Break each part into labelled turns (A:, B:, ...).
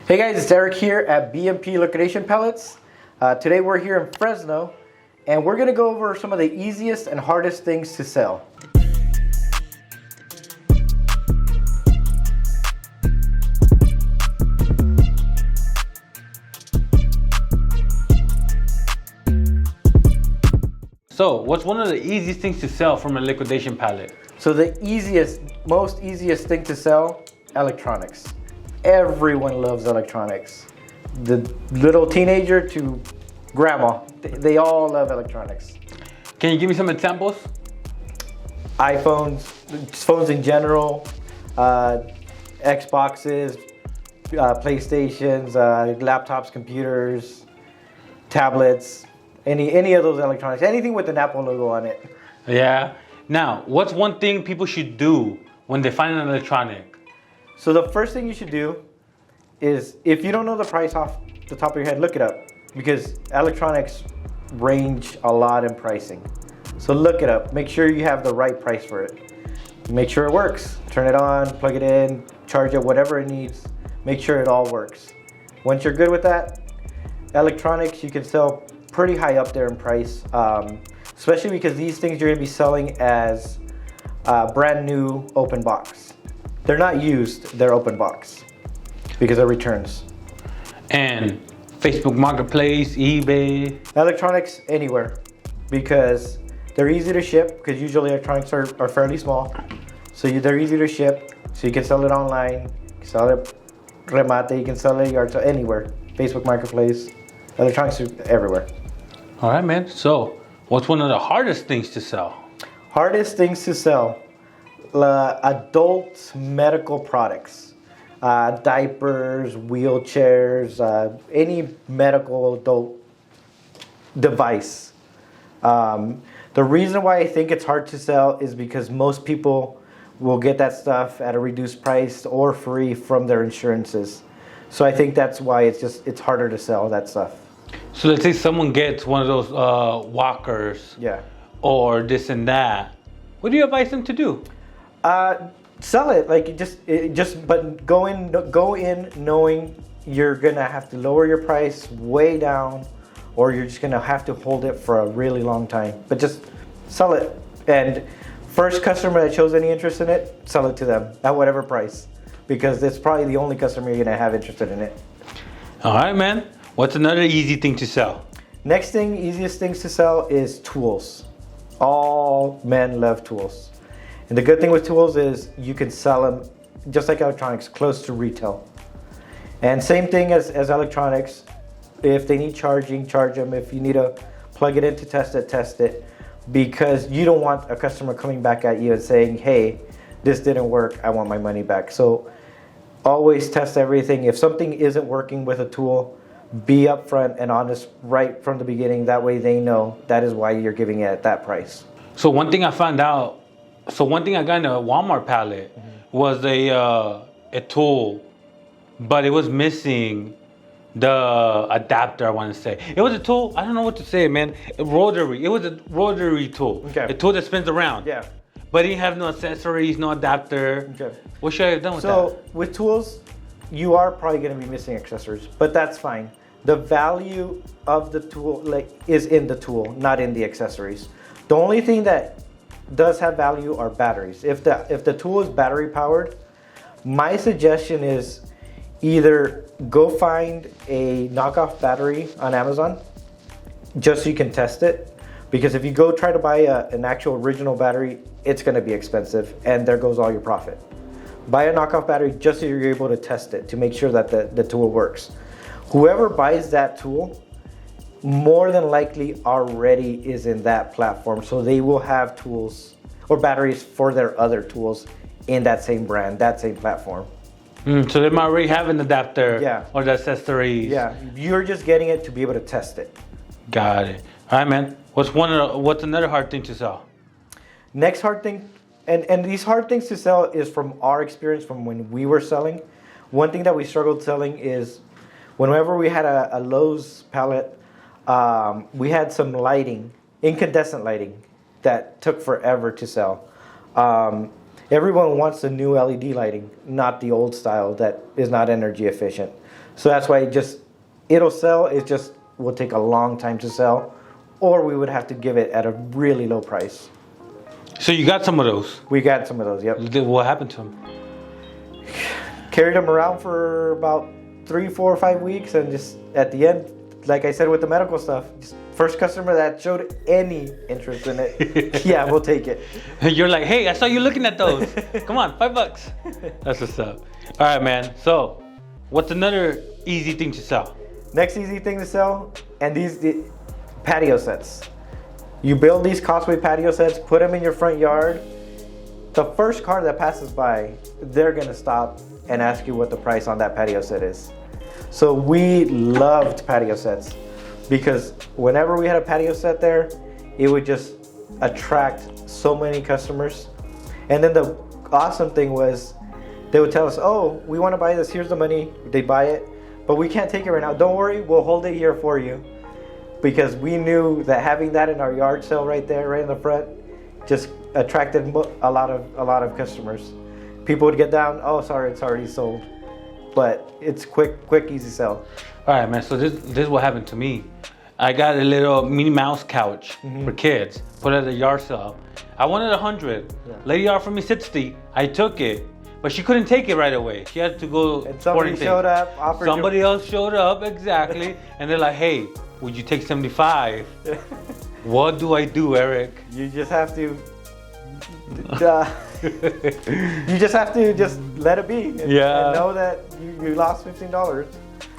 A: Hey guys, it's Eric here at BMP Liquidation Pallets. Today we're here in Fresno and we're going to go over some of the easiest and hardest things to sell.
B: So, what's one of the easiest things to sell from a liquidation pallet?
A: So the most easiest thing to sell, electronics. Everyone loves electronics. The little teenager to grandma, they all love electronics.
B: Can you give me some examples?
A: iPhones, phones in general, Xboxes, PlayStations, laptops, computers, tablets, any of those electronics, anything with an Apple logo on it.
B: Yeah. Now, what's one thing people should do when they find an electronic?
A: So the first thing you should do is, if you don't know the price off the top of your head, look it up, because electronics range a lot in pricing. So look it up, make sure you have the right price for it. Make sure it works, turn it on, plug it in, charge it, whatever it needs, make sure it all works. Once you're good with that, electronics you can sell pretty high up there in price, especially because these things you're gonna be selling as brand new open box. They're not used, they're open box because of returns.
B: And Facebook Marketplace, eBay.
A: Electronics anywhere, because they're easy to ship, because usually electronics are fairly small. So they're easy to ship, so you can sell it online, you can sell it remate, you can sell it yard sale, anywhere. Facebook Marketplace, electronics are everywhere.
B: All right, man. So, what's one of the hardest things to sell?
A: Hardest things to sell. Adult medical products, diapers, wheelchairs, any medical adult device. The reason why I think it's hard to sell is because most people will get that stuff at a reduced price or free from their insurances. So I think that's why it's harder to sell that stuff.
B: So let's say someone gets one of those walkers,
A: Yeah,
B: or this and that. What do you advise them to do?
A: sell it. Like but go in knowing you're gonna have to lower your price way down, or you're just gonna have to hold it for a really long time. But just sell it, and first customer that shows any interest in it, sell it to them at whatever price, because it's probably the only customer you're gonna have interested in it.
B: All right, man. What's another easy thing to sell?
A: Next thing, easiest things to sell is tools. All men love tools. And the good thing with tools is you can sell them, just like electronics, close to retail. And same thing as electronics. If they need charging, charge them. If you need to plug it in to test it. Because you don't want a customer coming back at you and saying, hey, this didn't work, I want my money back. So always test everything. If something isn't working with a tool, be upfront and honest right from the beginning. That way they know that is why you're giving it at that price.
B: So one thing I found out, one thing I got in a Walmart pallet was a tool, but it was missing the adapter, I want to say. It was a tool, I don't know what to say, man. It was a rotary tool.
A: Okay.
B: A tool that spins around.
A: Yeah.
B: But it didn't have no accessories, no adapter.
A: Okay.
B: What should I have done with that?
A: So with tools, you are probably going to be missing accessories, but that's fine. The value of the tool is in the tool, not in the accessories. The only thing that does have value are batteries. If the tool is battery powered, my suggestion is either go find a knockoff battery on Amazon, just so you can test it. Because if you go try to buy an actual original battery, it's going to be expensive, and there goes all your profit. Buy a knockoff battery just so you're able to test it, to make sure that the tool works. Whoever buys that tool, more than likely already is in that platform, so they will have tools or batteries for their other tools in that same brand, that same platform.
B: So they might already have an adapter,
A: Yeah,
B: or the accessories.
A: Yeah, you're just getting it to be able to test it.
B: Got it. All right, man. What's another hard thing to sell?
A: Next hard thing, and these hard things to sell is from our experience from when we were selling. One thing that we struggled selling is whenever we had a Lowe's pallet, we had some lighting, incandescent lighting, that took forever to sell. Everyone wants the new LED lighting, not the old style that is not energy efficient. So that's why it'll sell. It just will take a long time to sell, or we would have to give it at a really low price.
B: So you got some of those?
A: We got some of those, yep.
B: What happened to them?
A: Carried them around for about 3, 4, 5 weeks, and just at the end, like I said with the medical stuff, just first customer that showed any interest in it, yeah, we'll take it.
B: You're like, hey, I saw you looking at those. Come on, $5. That's what's up. All right, man. So, what's another easy thing to sell?
A: Next easy thing to sell, and the patio sets. You build these Causeway patio sets, put them in your front yard. The first car that passes by, they're gonna stop and ask you what the price on that patio set is. So we loved patio sets because whenever we had a patio set there, it would just attract so many customers. And then the awesome thing was they would tell us, oh, we want to buy this, here's the money. They buy it, but we can't take it right now. Don't worry, we'll hold it here for you. Because we knew that having that in our yard sale right there, right in the front, just attracted a lot of customers. People would get down, oh, sorry, it's already sold. But it's quick, easy sell.
B: All right, man. So this is what happened to me. I got a little Minnie Mouse couch for kids. Put it at a yard sale. I wanted 100. Yeah. Lady offered me 60. I took it, but she couldn't take it right away. She had to go.
A: And somebody showed up.
B: Somebody else showed up, exactly. And they're like, hey, would you take 75? What do I do, Eric?
A: You just have to. You just have to just let it be. And know that you lost $15.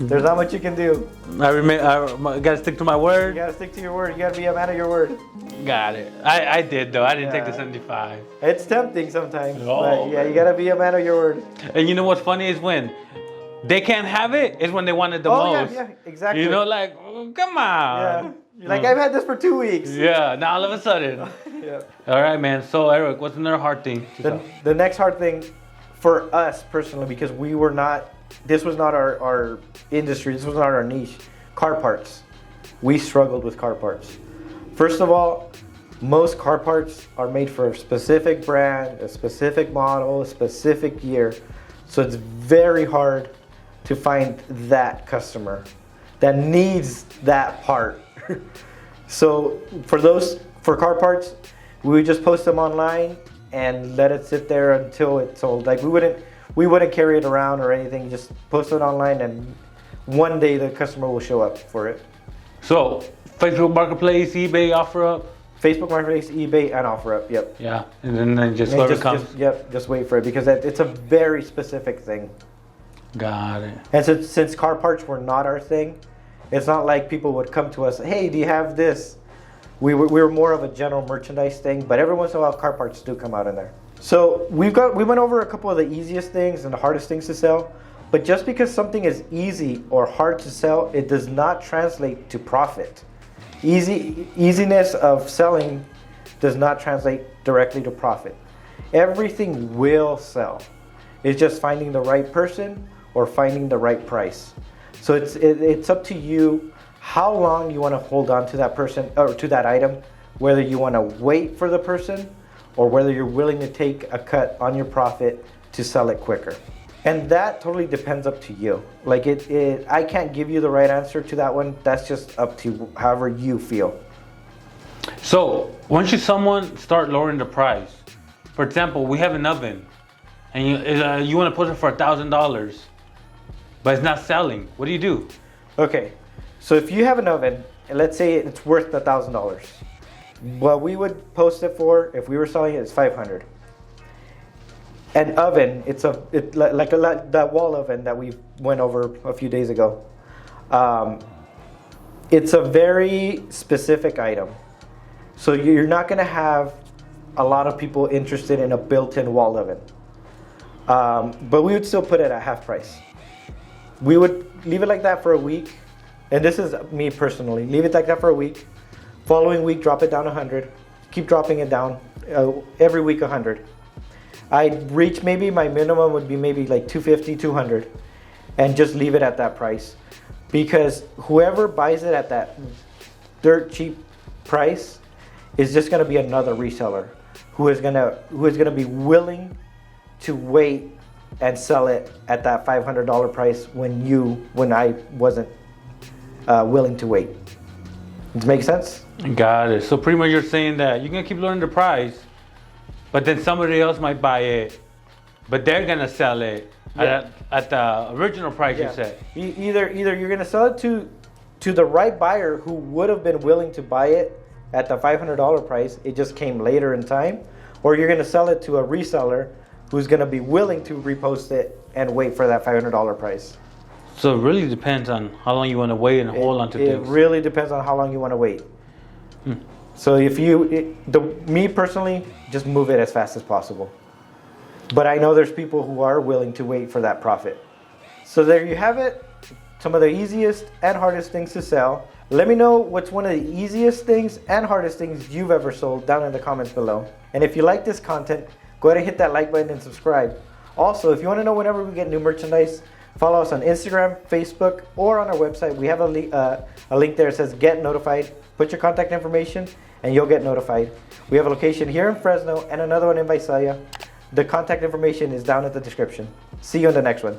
A: There's not much you can do.
B: I gotta stick to my word.
A: You gotta stick to your word. You gotta be a man of your word.
B: Got it. I did though. I didn't take the 75.
A: It's tempting sometimes. But yeah, you gotta be a man of your word.
B: And you know what's funny is when they can't have it is when they want it the most.
A: Yeah, exactly.
B: You know, like, oh, come on.
A: Yeah. You're like, I've had this for 2 weeks.
B: Yeah, now all of a sudden.
A: Yeah.
B: All right, man. So, Eric, what's another hard thing?
A: The next hard thing for us personally, because this was not our industry, this was not our niche, car parts. We struggled with car parts. First of all, most car parts are made for a specific brand, a specific model, a specific year. So it's very hard to find that customer that needs that part. So for car parts, we would just post them online and let it sit there until it's sold. Like we wouldn't carry it around or anything. Just post it online, and one day the customer will show up for it.
B: So Facebook Marketplace, eBay, OfferUp.
A: Facebook Marketplace, eBay, and OfferUp. Yep.
B: Yeah, and then just whoever comes.
A: Just wait for it because it's a very specific thing.
B: Got it.
A: And since car parts were not our thing, it's not like people would come to us, hey, do you have this? We were more of a general merchandise thing, but every once in a while car parts do come out in there. So we went over a couple of the easiest things and the hardest things to sell, but just because something is easy or hard to sell, it does not translate to profit. Easiness of selling does not translate directly to profit. Everything will sell. It's just finding the right person or finding the right price. So it's up to you how long you want to hold on to that person or to that item, whether you want to wait for the person or whether you're willing to take a cut on your profit to sell it quicker. And that totally depends up to you. Like I can't give you the right answer to that one. That's just up to however you feel.
B: So once someone start lowering the price, for example, we have an oven and you want to post it for $1,000, but it's not selling. What do you do? Okay,
A: so if you have an oven, and let's say it's worth $1,000, what we would post it for, if we were selling it, is $500. An oven, like that wall oven that we went over a few days ago. It's a very specific item. So you're not going to have a lot of people interested in a built-in wall oven. But we would still put it at half price. We would leave it like that for a week. And this is me personally. Leave it like that for a week. Following week, drop it down 100. Keep dropping it down. Every week 100. I'd reach maybe my minimum would be maybe like 250, 200. And just leave it at that price. Because whoever buys it at that dirt cheap price is just going to be another reseller who is going to be willing to wait and sell it at that $500 price when I wasn't willing to wait. Does it make sense?
B: Got it. So pretty much you're saying that you're gonna keep lowering the price, but then somebody else might buy it, but they're gonna sell it at the original price you said.
A: Either you're gonna sell it to the right buyer who would have been willing to buy it at the $500 price. It just came later in time, or you're gonna sell it to a reseller who's gonna be willing to repost it and wait for that $500 price.
B: So it really depends on how long you want to wait and hold on to things.
A: It really depends on how long you want to wait. So if me personally, just move it as fast as possible. But I know there's people who are willing to wait for that profit. So there you have it. Some of the easiest and hardest things to sell. Let me know what's one of the easiest things and hardest things you've ever sold down in the comments below. And if you like this content, go ahead and hit that like button and subscribe. Also, if you want to know whenever we get new merchandise, follow us on Instagram, Facebook, or on our website. We have a link there that says Get Notified. Put your contact information and you'll get notified. We have a location here in Fresno and another one in Visalia. The contact information is down in the description. See you in the next one.